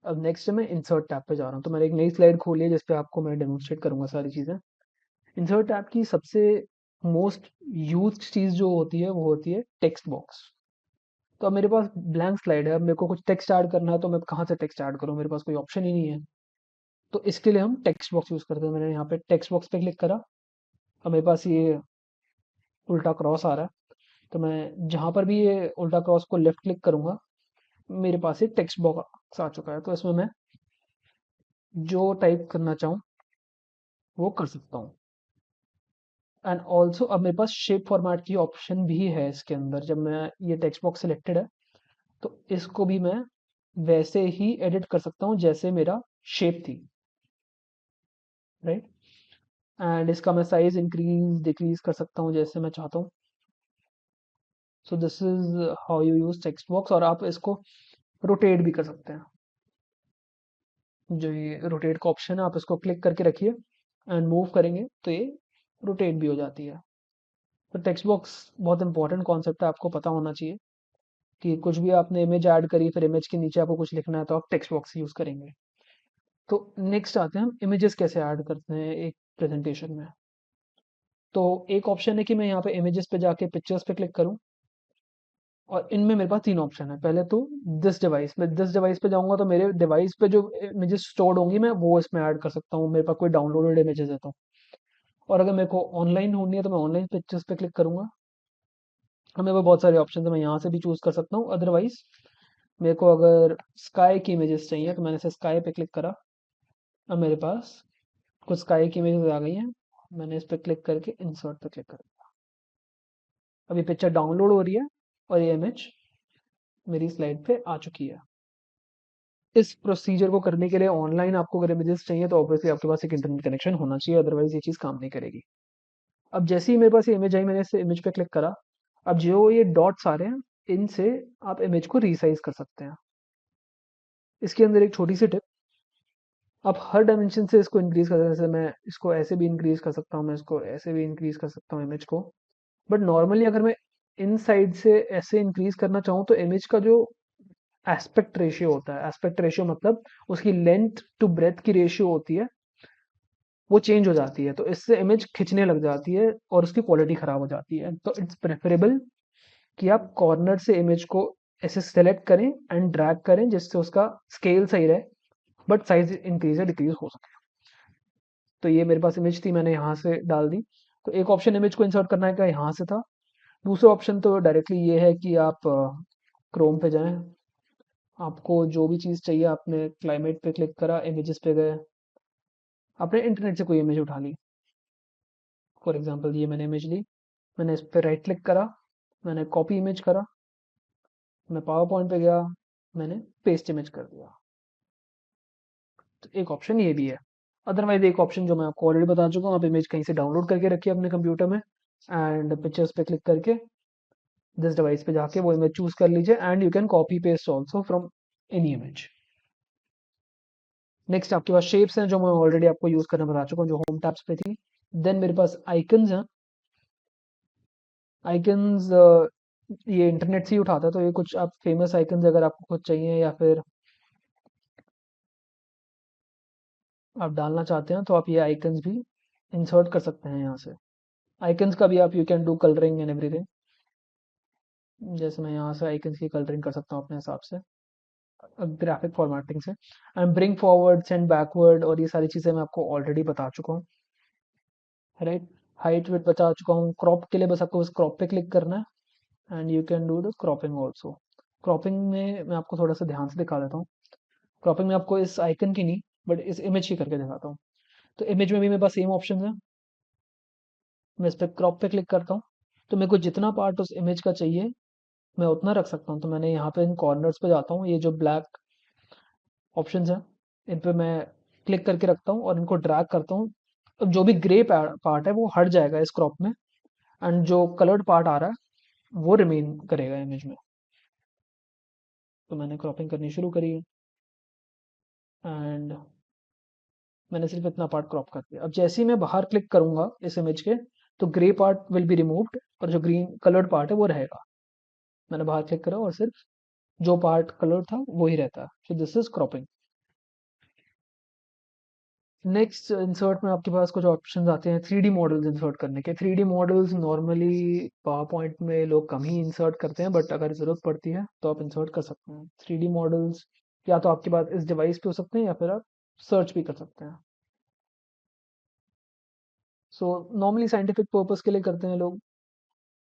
अब नेक्स्ट मैं insert tab पे जा रहा हूँ, तो मैंने एक नई स्लाइड खोली है जिस पे आपको मैं डेमोन्स्ट्रेट करूंगा सारी चीज़ें। इंसर्ट टैब की सबसे मोस्ट यूज चीज़ जो होती है वो होती है टेक्स्ट बॉक्स। तो अब मेरे पास ब्लैंक स्लाइड है, अब मेरे को कुछ टेक्स्ट ऐड करना है, तो मैं कहाँ से टेक्स्ट ऐड करूँ, मेरे पास कोई ऑप्शन ही नहीं है। तो इसके लिए हम टेक्स्ट बॉक्स यूज़ करते हैं। मैंने यहाँ पे टेक्स्ट बॉक्स पे क्लिक करा, अब मेरे पास ये उल्टा क्रॉस आ रहा है, तो मैं जहाँ पर भी ये उल्टा क्रॉस को लेफ्ट क्लिक करूंगा, मेरे पास एक टेक्स्ट बॉक्स आ चुका है। तो इसमें मैं जो टाइप करना चाहूँ वो कर सकता हूँ। एंड ऑल्सो अब मेरे पास शेप फॉर्मेट की ऑप्शन भी है इसके अंदर। जब मैं ये टेक्स्ट बॉक्स सिलेक्टेड है, तो इसको भी मैं वैसे ही एडिट कर सकता हूँ जैसे मेरा शेप थी, राइट। एंड इसका मैं साइज इंक्रीज डिक्रीज कर सकता हूँ जैसे मैं चाहता हूँ। So this is how you use text box. और आप इसको रोटेट भी कर सकते हैं। जो ये रोटेट का ऑप्शन है, आप इसको क्लिक करके रखिए एंड मूव करेंगे तो ये रोटेट भी हो जाती है। तो टेक्स्ट बॉक्स बहुत इंपॉर्टेंट कॉन्सेप्ट है, आपको पता होना चाहिए कि कुछ भी आपने इमेज ऐड करी, फिर इमेज के नीचे आपको कुछ लिखना है तो आप टेक्स्ट बॉक्स यूज़ करेंगे। तो नेक्स्ट आते हैं हम इमेजेस कैसे ऐड करते हैं एक प्रेजेंटेशन में। तो एक ऑप्शन है कि मैं यहाँ पे इमेजेस पे जाके पिक्चर्स पे क्लिक करूँ, और इनमें मेरे पास तीन ऑप्शन है। पहले तो दिस डिवाइस पे जाऊंगा तो मेरे डिवाइस पे जो इमेजेस स्टोर्ड होंगी मैं वो इसमें ऐड कर सकता हूँ, मेरे पास कोई डाउनलोडेड इमेजेस है तो। और अगर मेरे को ऑनलाइन ढूंढनी है तो मैं ऑनलाइन पिक्चर्स पे क्लिक करूंगा। हमें वो बहुत सारे ऑप्शन है, मैं यहाँ से भी चूज कर सकता हूँ। अदरवाइज मेरे को अगर स्काई की इमेजेस चाहिए तो मैंने से स्काई पे क्लिक करा, अब मेरे पास कुछ स्काई की इमेजेस आ गई हैं। मैंने इस पे क्लिक करके इंसर्ट पे क्लिक कर दिया, अभी पिक्चर डाउनलोड हो रही है और ये इमेज मेरी स्लाइड पे आ चुकी है। इस प्रोसीजर को करने के लिए ऑनलाइन आपको अगर इमेजेस चाहिए तो ऑब्वियसली आपके पास एक इंटरनेट कनेक्शन होना चाहिए, अदरवाइज ये चीज़ काम नहीं करेगी। अब जैसे ही मेरे पास ये इमेज आई, मैंने इस इमेज पे क्लिक करा, अब जो ये डॉट्स आ रहे हैं इनसे आप इमेज को रीसाइज कर सकते हैं। इसके अंदर एक छोटी सी टिप, आप हर डायमेंशन से इसको इंक्रीज कर सकते हैं। जैसे मैं इसको ऐसे भी इंक्रीज कर सकता हूँ, मैं इसको ऐसे भी इंक्रीज कर सकता हूँ इमेज को। बट नॉर्मली अगर मैं इन साइड से ऐसे इंक्रीज करना चाहूँ तो इमेज का जो एस्पेक्ट रेशियो होता है, एस्पेक्ट रेशियो मतलब उसकी लेंथ टू ब्रेथ की रेशियो होती है, वो चेंज हो जाती है। तो इससे इमेज खिंचने लग जाती है और उसकी क्वालिटी खराब हो जाती है। तो इट्स प्रेफरेबल कि आप कॉर्नर से इमेज को ऐसे सेलेक्ट करें एंड ड्रैग करें जिससे उसका स्केल सही रहे, बट साइज इंक्रीज या डिक्रीज हो सके। तो ये मेरे पास इमेज थी, मैंने यहाँ से डाल दी। तो एक ऑप्शन इमेज को इंसर्ट करने का यहाँ से था। दूसरा ऑप्शन तो डायरेक्टली ये है कि आप क्रोम पे जाएं, आपको जो भी चीज़ चाहिए आपने क्लाइमेट पे क्लिक करा, इमेजेस पे गए, आपने इंटरनेट से कोई इमेज उठा ली। फॉर एग्जांपल ये मैंने इमेज ली, मैंने इस पर राइट क्लिक करा, मैंने कॉपी इमेज करा, मैं पावर पॉइंट पे गया, मैंने पेस्ट इमेज कर दिया। तो एक ऑप्शन ये भी है। अदरवाइज एक ऑप्शन जो मैं आपको ऑलरेडी बता चुका हूँ, आप इमेज कहीं से डाउनलोड करके रखिए अपने कंप्यूटर में एंड पिक्चर्स पे क्लिक करके दिस डिवाइस पे जाके वो इमेज चूज कर लीजिए and you can copy paste also from any image. Next आपके पास शेप्स हैं जो मैं ऑलरेडी आपको यूज करना बता चुका हूँ, जो होम टैब्स पे थी। देन मेरे पास आइकन्स हैं। आइकन्स ये इंटरनेट से ही उठाता है, तो ये कुछ आप फेमस आइकन्स अगर आपको खुद चाहिए या फिर आप डालना चाहते हैं तो आप ये आइकन्स भी इंसर्ट कर सकते हैं यहाँ से। आइकन्स का भी आप you can do colouring and everything. जैसे मैं यहाँ से आइकन्स की कलरिंग कर सकता हूँ अपने हिसाब से ग्राफिक फॉर्मेटिंग से। And bring forward send backward और ये सारी चीज़ें मैं आपको ऑलरेडी बता चुका हूँ, राइट। हाइट विड्थ बता चुका हूँ। क्रॉप के लिए बस आपको बस क्रॉप पे क्लिक करना है and you can do the cropping also. Cropping में मैं आपको थोड़ा सा ध्यान से दिखा देता हूँ। क्रॉपिंग में आपको इस आइकन की नहीं बट इस इमेज की करके दिखाता हूँ। तो इमेज में भी मेरे पास सेम ऑप्शन है, मैं इस पर क्रॉप पे क्लिक करता हूँ तो मेरे को जितना पार्ट उस इमेज का चाहिए मैं उतना रख सकता हूँ। तो मैंने यहाँ पे इन कॉर्नर्स पे जाता हूँ, ये जो ब्लैक ऑप्शंस हैं इन पे मैं क्लिक करके रखता हूँ और इनको ड्रैग करता हूँ। अब जो भी ग्रे पार्ट है वो हट जाएगा इस क्रॉप में एंड जो कलर्ड पार्ट आ रहा है वो रिमेन करेगा इमेज में। तो मैंने क्रॉपिंग करनी शुरू करी एंड मैंने सिर्फ इतना पार्ट क्रॉप कर दिया। अब जैसे ही मैं बाहर क्लिक करूंगा इस इमेज के तो grey part will be removed और जो ग्रीन कलर्ड पार्ट है वो रहेगा। मैंने बाहर क्लिक करा और सिर्फ जो पार्ट कलर था वो ही रहता है। So this is cropping. Next insert में आपके पास कुछ ऑप्शंस आते हैं 3D मॉडल्स इंसर्ट करने के। 3D models normally power point में लोग कम ही इंसर्ट करते हैं, बट अगर ज़रूरत पड़ती है तो आप इंसर्ट कर सकते हैं 3D मॉडल्स। या तो आपके पास इस डिवाइस पे हो सकते हैं या फिर आप सर्च भी कर सकते हैं। सो नॉर्मली साइंटिफिक पर्पस के लिए करते हैं लोग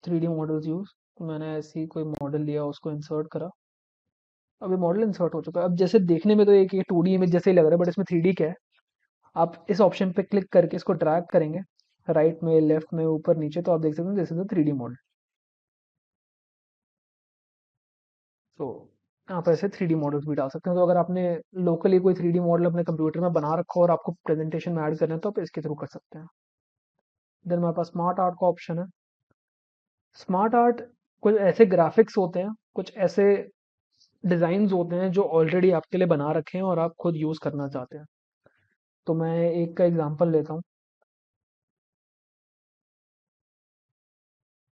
3D मॉडल्स यूज़। तो मैंने ऐसे ही कोई मॉडल लिया, उसको इंसर्ट करा। अब ये मॉडल इंसर्ट हो चुका है। अब जैसे देखने में तो एक ये 2D इमेज जैसे ही लग रहा है, बट इसमें 3D क्या है। आप इस ऑप्शन पे क्लिक करके इसको ड्रैग करेंगे राइट में, लेफ्ट में, ऊपर नीचे, तो आप देख सकते हैं this is a 3D model. तो आप ऐसे 3D मॉडल्स भी डाल सकते हैं। तो अगर आपने लोकली कोई 3D मॉडल अपने कंप्यूटर में बना रखा हो और आपको प्रेजेंटेशन में ऐड करना है तो आप इसके थ्रू कर सकते हैं। देन हमारे पास स्मार्ट आर्ट का ऑप्शन है। स्मार्ट आर्ट कुछ ऐसे ग्राफिक्स होते हैं, कुछ ऐसे डिजाइन होते हैं जो ऑलरेडी आपके लिए बना रखे हैं और आप खुद यूज करना चाहते हैं। तो मैं एक का एग्जांपल लेता हूँ।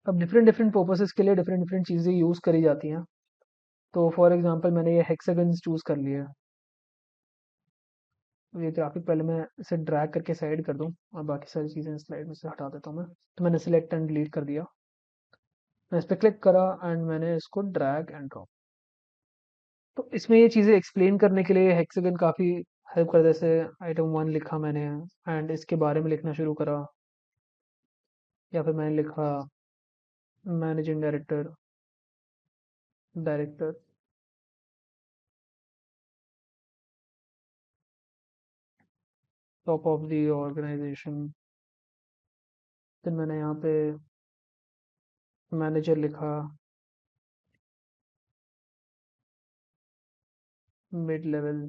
अब डिफरेंट डिफरेंट पर्पसेस के लिए डिफरेंट डिफरेंट चीज़ें यूज़ करी जाती हैं। तो फॉर एग्जांपल मैंने ये हेक्सागन्स चूज़ कर लिया है। तो ये ग्राफिक पहले मैं इसे ड्रैग करके साइड कर दूँ और बाकी सारी चीज़ें स्लाइड में से हटा देता हूँ मैं। तो मैंने सिलेक्ट एंड डिलीट कर दिया। मैं इस पर क्लिक करा एंड मैंने इसको ड्रैग एंड ड्रॉप। तो इसमें ये चीज़ें एक्सप्लेन करने के लिए हेक्सागन काफ़ी हेल्प करता है। जैसे आइटम 1 लिखा मैंने एंड इसके बारे में लिखना शुरू करा, या फिर मैंने लिखा managing director, director, top of the organization. फिर मैंने यहाँ पे मैनेजर लिखा, मिड लेवल।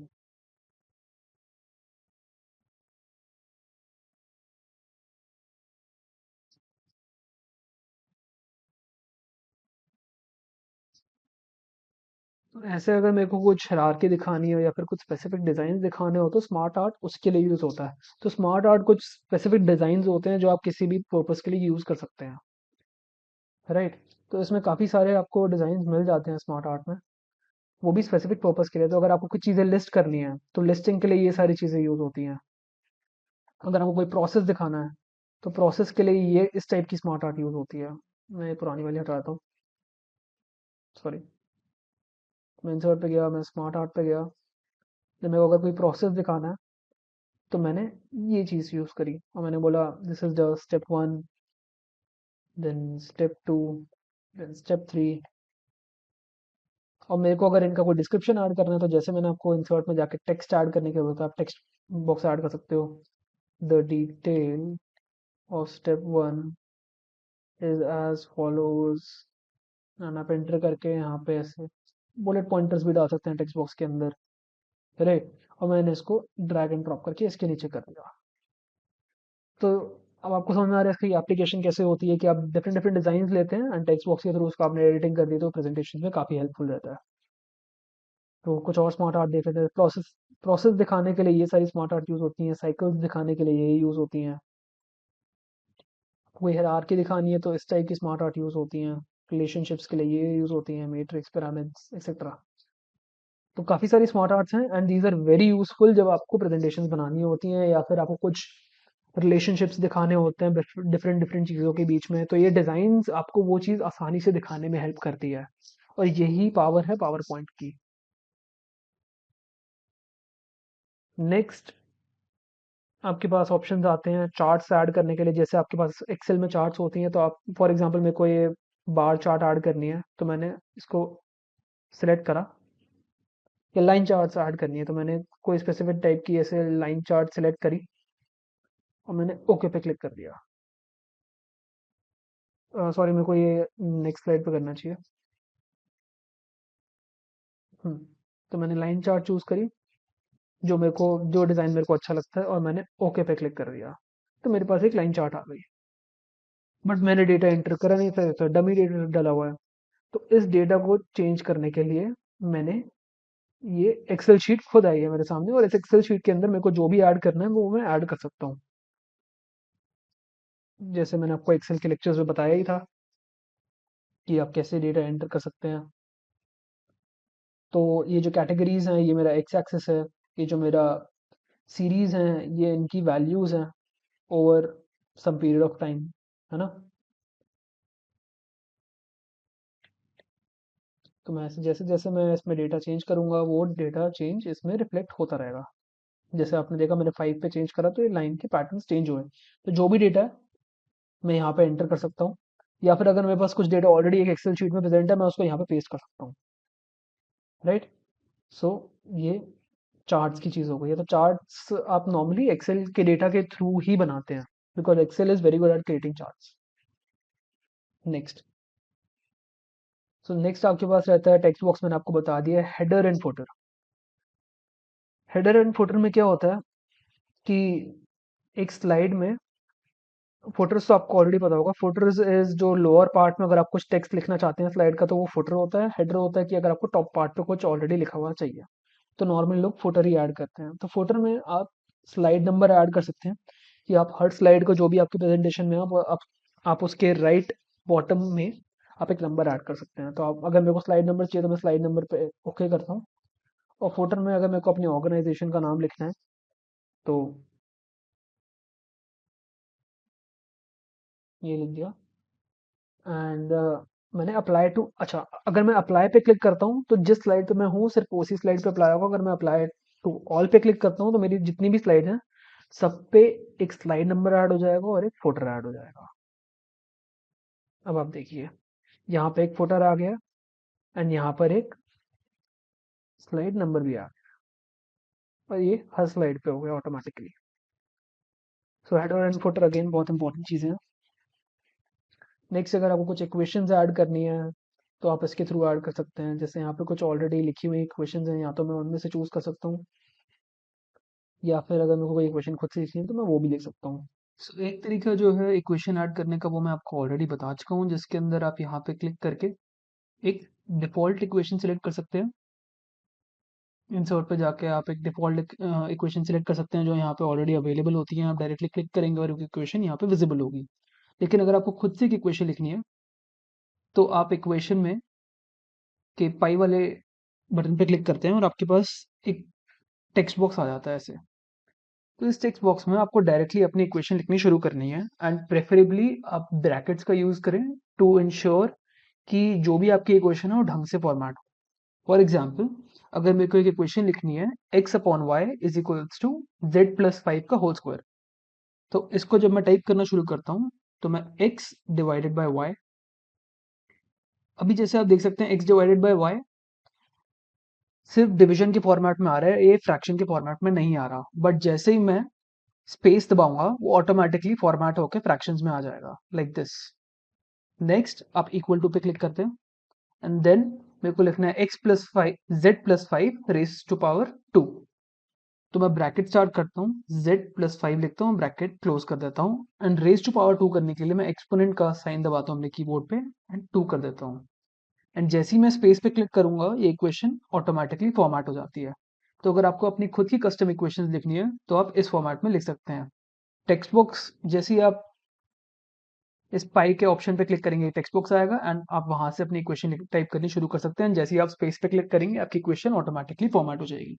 ऐसे अगर मेरे को कुछ हायरार्की दिखानी हो या फिर कुछ स्पेसिफिक डिजाइन दिखाने हो तो स्मार्ट आर्ट उसके लिए यूज होता है। तो स्मार्ट आर्ट कुछ स्पेसिफिक डिजाइन होते हैं जो आप किसी भी पर्पस के लिए यूज कर सकते हैं, राइट। तो इसमें काफी सारे आपको डिजाइन मिल जाते हैं स्मार्ट आर्ट में, वो भी स्पेसिफिक पर्पस के लिए। तो अगर आपको कुछ चीजें लिस्ट करनी है तो लिस्टिंग के लिए ये सारी चीजें यूज होती हैं। अगर आपको कोई प्रोसेस दिखाना है तो प्रोसेस के लिए ये इस टाइप की स्मार्ट आर्ट यूज होती है। मैं ये पुरानी वाली हटा देता हूँ, सॉरी। मैं इंसर्ट पे गया, मैं स्मार्ट आर्ट पे गया। जब मेरे को अगर कोई प्रोसेस दिखाना है तो मैंने ये चीज़ यूज़ करी और मैंने बोला this is the step 1, then step 2, then step 3। और मेरे को अगर इनका कोई डिस्क्रिप्शन ऐड करना है तो जैसे मैंने आपको इंसर्ट में जाके टेक्स्ट ऐड करने के बोला था, आप टेक्स्ट बॉक्स ऐड कर सकते हो। The detail of step 1 is as follows, and आप एंटर करके यहाँ पे ऐसे बुलेट पॉइंटर्स भी डाल सकते हैं टेक्स्ट बॉक्स के अंदर, राइट। और मैंने इसको ड्रैग एंड ड्रॉप करके इसके नीचे कर दिया। तो अब आपको समझ में आ रहा है इसकी एप्लीकेशन कैसे होती है कि आप डिफरेंट डिफरेंट डिजाइन लेते हैं एंड टेक्स्ट बॉक्स के थ्रू उसको आपने एडिटिंग कर दी तो प्रेजेंटेशन में काफ़ी हेल्पफुल रहता है। तो कुछ और स्मार्ट आर्ट देख लेते हैं। प्रोसेस प्रोसेस दिखाने के लिए ये सारी स्मार्ट आर्ट यूज़ होती हैं। साइकिल्स दिखाने के लिए ये यूज़ होती हैं। कोई हायरार्की दिखानी है तो इस टाइप की स्मार्ट आर्ट यूज़ होती हैं। रिलेशनशिप्स के लिए ये यूज़ होती हैं, मैट्रिक्स, पिरामिड्स, एक्सेट्रा। तो काफ़ी सारी स्मार्ट आर्ट्स हैं and these are very useful जब आपको प्रेजेंटेशंस बनानी होती हैं या फिर आपको कुछ रिलेशनशिप्स दिखाने होते हैं डिफरेंट डिफरेंट चीज़ों के बीच में। तो ये डिज़ाइंस आपको वो चीज़ आसानी से दिखाने में हेल्प करती है और यही पावर है पावर पॉइंट की। नेक्स्ट आपके पास ऑप्शंस आते हैं चार्ट्स ऐड करने के लिए। जैसे आपके पास एक्सेल में चार्ट्स होती हैं तो आप फॉर एग्जांपल मेरे को ये बार चार्ट ऐड करनी है तो मैंने इसको सिलेक्ट करा। या लाइन चार्ट्स ऐड करनी है तो मैंने कोई स्पेसिफिक टाइप की ऐसे लाइन चार्ट सेलेक्ट करी और मैंने ओके पे क्लिक कर दिया। सॉरी, मेरे को ये नेक्स्ट स्लाइड पे करना चाहिए। हम्म, तो मैंने लाइन चार्ट चूज करी, जो मेरे को जो डिज़ाइन मेरे को अच्छा लगता है, और मैंने ओके पे क्लिक कर दिया। तो मेरे पास एक लाइन चार्ट आ गई। बट मैंने डेटा एंटर करा नहीं था, तो डमी डेटा डाला हुआ है। तो इस डेटा को चेंज करने के लिए मैंने ये एक्सेल शीट खुद आई है मेरे सामने, और इस एक्सेल शीट के अंदर मेरे को जो भी ऐड करना है वो मैं ऐड कर सकता हूँ। जैसे मैंने आपको एक्सेल के लेक्चर्स में बताया ही था कि आप कैसे डेटा एंटर कर सकते हैं। तो ये जो कैटेगरीज हैं ये मेरा एक्स एक्सिस है, ये जो मेरा सीरीज हैं, ये इनकी वैल्यूज हैं over some period of time, है ना। तो मैं जैसे जैसे मैं इसमें डेटा चेंज करूंगा वो डेटा चेंज इसमें रिफ्लेक्ट होता रहेगा। जैसे आपने देखा मैंने 5 पे चेंज करा तो ये लाइन के पैटर्न्स चेंज हुए। तो जो भी डेटा है मैं यहाँ पे एंटर कर सकता हूँ, या फिर अगर मेरे पास कुछ डेटा ऑलरेडी एक एक्सेल शीट में प्रेजेंट है मैं उसको यहाँ पे पेस्ट कर सकता हूँ, राइट। सो ये चार्ट्स की चीज़ हो गई है। तो चार्ट्स आप नॉर्मली एक्सेल के डेटा के थ्रू ही बनाते हैं, because Excel is very good at creating charts. Next, so next आपके पास रहता है टेक्स्ट बॉक्स, मैंने आपको बता दिया है header and footer. Header and footer में क्या होता है कि एक स्लाइड में, फुटर्स तो आपको ऑलरेडी पता होगा, फुटर्स इज जो लोअर पार्ट में अगर आप कुछ टेक्स्ट लिखना चाहते हैं स्लाइड का तो वो फुटर होता है। हेडर होता है कि अगर आपको टॉप पार्ट पे कुछ ऑलरेडी लिखा हुआ चाहिए तो नॉर्मली लोग फुटर ही ऐड करते हैं। तो फुटर में आप स्लाइड नंबर ऐड कर सकते हैं कि आप हर स्लाइड को जो भी आपकी प्रेजेंटेशन में आप उसके राइट बॉटम में आप एक नंबर ऐड कर सकते हैं। तो आप अगर मेरे को स्लाइड नंबर चाहिए तो मैं स्लाइड नंबर पे ओके करता हूँ। और फुटर में अगर मेरे को अपनी ऑर्गेनाइजेशन का नाम लिखना है तो ये लिख दिया। एंड मैंने अप्लाई टू, अच्छा अगर मैं अप्लाई पे क्लिक करता हूँ तो जिस स्लाइड पे मैं हूँ सिर्फ उसी स्लाइड पे अप्लाई होगा। अगर मैं अप्लाई टू ऑल पे क्लिक करता हूँ तो मेरी जितनी भी स्लाइड हैं सब पे एक स्लाइड नंबर ऐड हो जाएगा और एक फुटर ऐड हो जाएगा। अब आप देखिए यहाँ पे एक फुटर आ गया एंड यहाँ पर एक स्लाइड नंबर भी आ गया और ये हर स्लाइड पे हो गया automatically. So header and footer again बहुत इंपॉर्टेंट चीज़ें हैं। नेक्स्ट, अगर आपको कुछ इक्वेशंस ऐड करनी है तो आप इसके थ्रू ऐड कर सकते हैं। जैसे यहाँ पे कुछ ऑलरेडी लिखी हुई इक्वेशंस हैं, या तो मैं उनमें से चूज कर सकता हूँ या फिर अगर मेरे को कोई इक्वेशन खुद से लिखनी है तो मैं वो भी लिख सकता हूँ। एक तरीका जो है इक्वेशन ऐड करने का वो मैं आपको ऑलरेडी बता चुका हूँ, जिसके अंदर आप यहाँ पे क्लिक करके एक डिफॉल्ट इक्वेशन सिलेक्ट कर सकते हैं। इंसर्ट पे जाके आप एक डिफॉल्ट इक्वेशन सिलेक्ट कर सकते हैं जो यहाँ पे ऑलरेडी अवेलेबल होती है। आप डायरेक्टली क्लिक करेंगे और इक्वेशन यहाँ पे विजिबल होगी। लेकिन अगर आपको खुद से एक इक्वेशन लिखनी है तो आप इक्वेशन में के पाई वाले बटन पे क्लिक करते हैं और आपके पास एक टेक्स्ट बॉक्स आ जाता है ऐसे। तो इस टेक्स्ट बॉक्स में आपको डायरेक्टली अपनी इक्वेशन लिखनी शुरू करनी है एंड प्रेफरेबली आप ब्रैकेट्स का यूज करें टू इंश्योर कि जो भी आपकी इक्वेशन है वो ढंग से फॉर्मेट हो। फॉर एग्जाम्पल, अगर मेरे को एक इक्वेशन लिखनी है x upon y is equals to z plus 5 का होल स्क्वायर, तो इसको जब मैं टाइप करना शुरू करता हूँ तो मैं x डिवाइडेड बाय y, अभी जैसे आप देख सकते हैं x डिवाइडेड बाय y सिर्फ डिवीजन के फॉर्मेट में आ रहा है, ये फ्रैक्शन के फॉर्मेट में नहीं आ रहा। बट जैसे ही मैं स्पेस दबाऊंगा वो ऑटोमेटिकली फॉर्मेट होकर फ्रैक्शंस में आ जाएगा लाइक दिस। नेक्स्ट आप इक्वल टू पे क्लिक करते हैं एंड देन मेरे को लिखना है x plus 5 z plus 5 raise to power 2। तो मैं ब्रैकेट स्टार्ट करता हूँ, z प्लस 5 लिखता हूँ, ब्रैकेट क्लोज कर देता हूँ एंड रेस टू पावर 2 करने के लिए मैं एक्सपोनेंट का साइन दबाता हूँ अपने कीबोर्ड पे एंड 2 कर देता हूँ। एंड जैसे ही मैं स्पेस पे क्लिक करूंगा ये इक्वेशन ऑटोमेटिकली फॉर्मेट हो जाती है। तो अगर आपको अपनी खुद की कस्टम इक्वेशन लिखनी है तो आप इस फॉर्मेट में लिख सकते हैं। टेक्स्ट बॉक्स जैसे ही आप इस पाई के ऑप्शन पे क्लिक करेंगे टेक्स्ट बॉक्स आएगा एंड आप वहां से अपनी इक्वेशन टाइप करनी शुरू कर सकते हैं। जैसे ही आप स्पेस पे क्लिक करेंगे आपकी इक्वेशन ऑटोमेटिकली फॉर्मेट हो जाएगी।